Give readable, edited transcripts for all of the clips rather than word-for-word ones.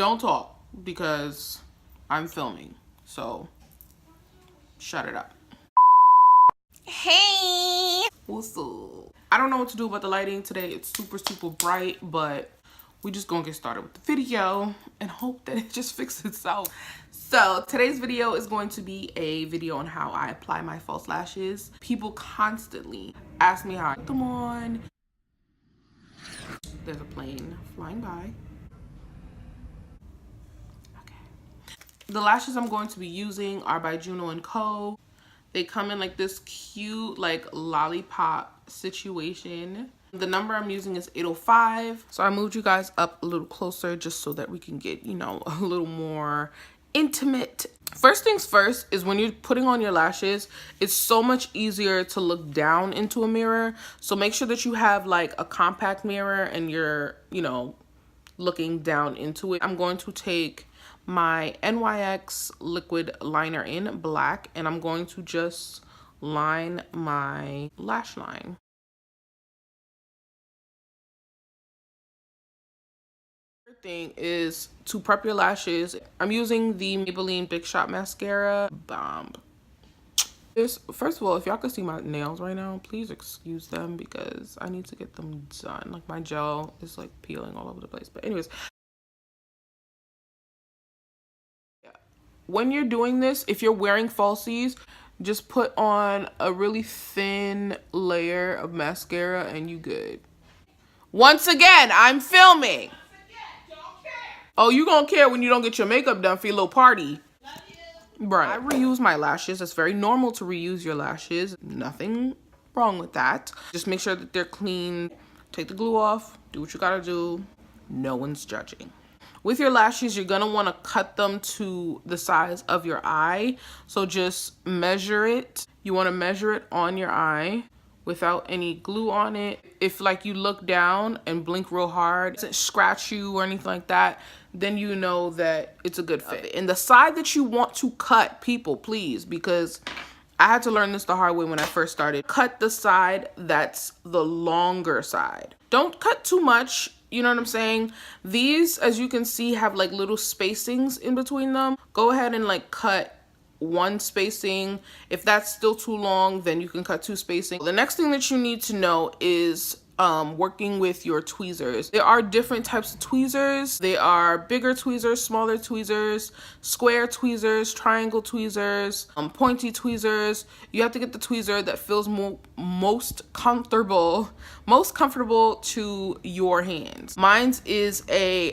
don't talk because I'm filming. So shut it up. Hey, what's up? I don't know what to do about the lighting today. It's super bright, but we just gonna get started with the video and hope that it just fixes itself. So today's video is going to be a video on how I apply my false lashes. People constantly ask me how I put them on. There's a plane flying by. Okay. The lashes I'm going to be using are by Juno Co. They come in like this cute like lollipop situation. The number I'm using is 805. So I moved you guys up a little closer just so that we can get, you know, a little more intimate. First things first is when you're putting on your lashes, it's so much easier to look down into a mirror. So make sure that you have like a compact mirror and you're, you know, looking down into it. I'm going to take my NYX liquid liner in black and I'm going to just line my lash line. Thing is to prep your lashes. I'm using the Maybelline Big Shot mascara. Bomb. First of all, if y'all could see my nails right now, please excuse them because I need to get them done. Like my gel is like peeling all over the place. But anyways, when you're doing this, if you're wearing falsies, just put on a really thin layer of mascara and you good. Once again, I'm filming. Oh, you gonna care when you don't get your makeup done for your little party. Right. I reuse my lashes. It's very normal to reuse your lashes. Nothing wrong with that. Just make sure that they're clean. Take the glue off. Do what you gotta do. No one's judging. With your lashes, you're gonna wanna cut them to the size of your eye. So just measure it. You wanna measure it on your eye without any glue on it. If like you look down and blink real hard, it doesn't scratch you or anything like that, then you know that it's a good fit. And the side that you want to cut, people, please, because I had to learn this the hard way when I first started. Cut the side that's the longer side. Don't cut too much, you know what I'm saying? These, as you can see, have like little spacings in between them. Go ahead and like cut one spacing. If that's still too long, then you can cut two spacing. The next thing that you need to know is working with your tweezers. There are different types of tweezers. They are bigger tweezers, smaller tweezers, square tweezers, triangle tweezers, pointy tweezers. You have to get the tweezer that feels most comfortable to your hands. Mine's is a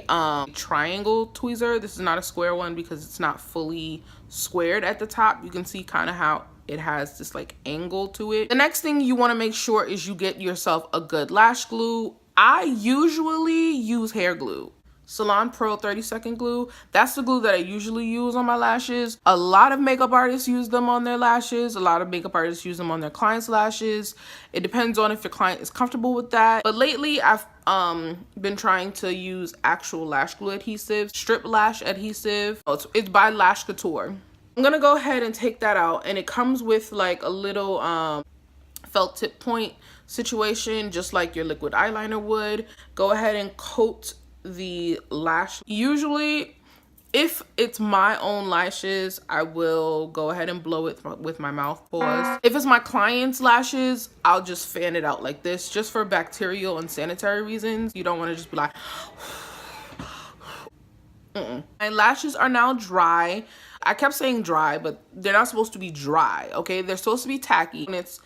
triangle tweezer. This is not a square one because it's not fully squared at the top. You can see kind of how it has this like angle to it. The next thing you want to make sure is you get yourself a good lash glue. I usually use hair glue. Salon Pro 30-second glue. That's the glue that I usually use on my lashes. A lot of makeup artists use them on their lashes. A lot of makeup artists use them on their clients' lashes. It depends on if your client is comfortable with that. But lately I've been trying to use actual lash glue adhesive, Strip Lash adhesive. It's by Lash Couture. I'm gonna go ahead and take that out, and it comes with like a little felt tip point situation, just like your liquid eyeliner would. Go ahead and coat the lash. Usually, if it's my own lashes, I will go ahead and blow it with my mouth. Pause. If it's my client's lashes, I'll just fan it out like this, just for bacterial and sanitary reasons. You don't want to just be like My lashes are now dry. I kept saying dry, but they're not supposed to be dry, okay? They're supposed to be tacky, and it's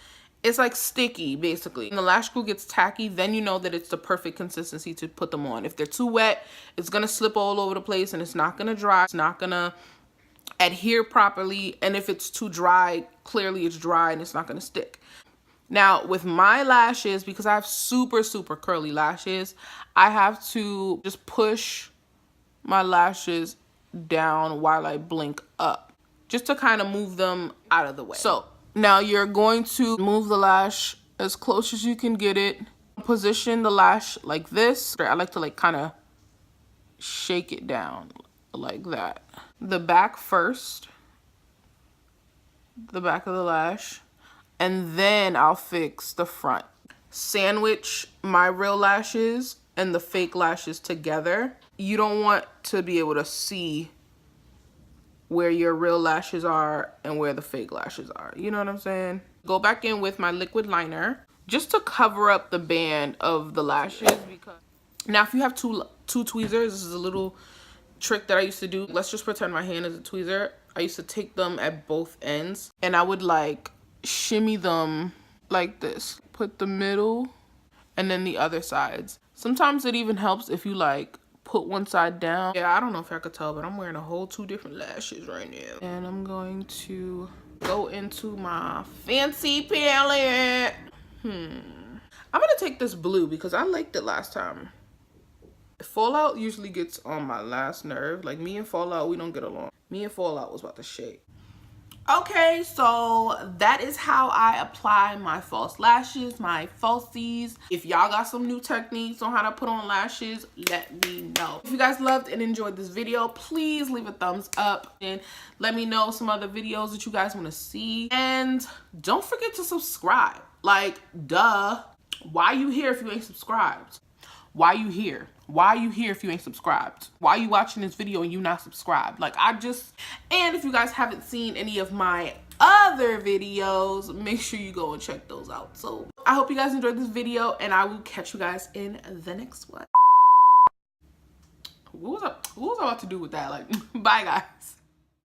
like sticky, basically. When the lash glue gets tacky, then you know that it's the perfect consistency to put them on. If they're too wet, it's gonna slip all over the place, and it's not gonna dry. It's not gonna adhere properly, and if it's too dry, clearly it's dry, and it's not gonna stick. Now, with my lashes, because I have super curly lashes, I have to just push my lashes down while I blink up, just to kind of move them out of the way. So now you're going to move the lash as close as you can get it. Position the lash like this. I like to like kind of shake it down like that. The back first, the back of the lash, and then I'll fix the front. Sandwich my real lashes and the fake lashes together. You don't want to be able to see where your real lashes are and where the fake lashes are. You know what I'm saying? Go back in with my liquid liner just to cover up the band of the lashes. Because now if you have two tweezers, this is a little trick that I used to do. Let's just pretend my hand is a tweezer. I used to take them at both ends and I would like shimmy them like this. Put the middle and then the other sides. Sometimes it even helps if you like put one side down. Yeah, I don't know if I could tell, but I'm wearing a whole 2 different lashes right now. And I'm going to go into my fancy palette. I'm gonna take this blue because I liked it last time. Fallout usually gets on my last nerve. Like me and Fallout, we don't get along. Me and Fallout was about to shake. Okay, so that is how I apply my false lashes, my falsies. If y'all got some new techniques on how to put on lashes, let me know. If you guys loved and enjoyed this video, please leave a thumbs up and let me know some other videos that you guys want to see. And don't forget to subscribe. Like, duh. Why you here if you ain't subscribed? Why you here? Why are you here if you ain't subscribed? Why are you watching this video and you not subscribed? Like, and if you guys haven't seen any of my other videos, make sure you go and check those out. So I hope you guys enjoyed this video and I will catch you guys in the next one. What was I about to do with that? Like, bye guys.